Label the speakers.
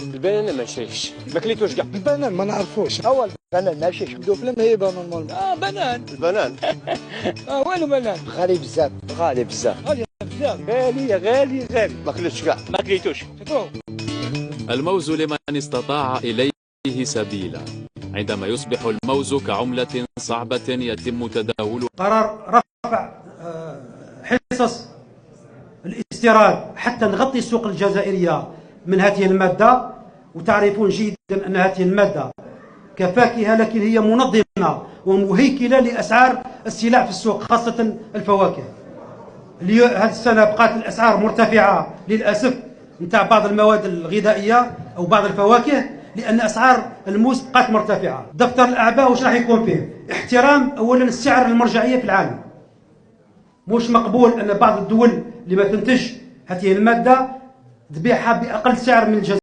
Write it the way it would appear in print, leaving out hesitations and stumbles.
Speaker 1: البنان ما نشريش، ما كليتوش كاع.
Speaker 2: البنان ما نعرفوش.
Speaker 3: اول بنان ماشي
Speaker 2: دوبلان هي بنان مال.
Speaker 3: بنان.
Speaker 1: البنان
Speaker 3: والو بنان.
Speaker 2: غالي بزاف.
Speaker 1: غالي بزاف.
Speaker 3: غالي بزاف.
Speaker 1: غالي غالي غالي، ما كليتوش كاع.
Speaker 3: ما كليتوش.
Speaker 4: الموز لمن استطاع إليه سبيلا. عندما يصبح الموز كعملة صعبة يتم تداولها.
Speaker 5: قرار رفع حصص الاستيراد حتى نغطي السوق الجزائرية من هذه المادة، وتعرفون جيدا أن هذه المادة كفاكهة لكن هي منظمة ومهيكلة لأسعار السلع في السوق خاصة الفواكه. هذه السنة بقات الأسعار مرتفعة للأسف نتاع بعض المواد الغذائية أو بعض الفواكه، لأن أسعار الموز بقات مرتفعة. دفتر الأعباء واش راح يكون فيه؟ احترام أولا السعر المرجعية في العالم. مش مقبول أن بعض الدول اللي ما تنتج هذه المادة تبيعها بأقل سعر من الجزائر.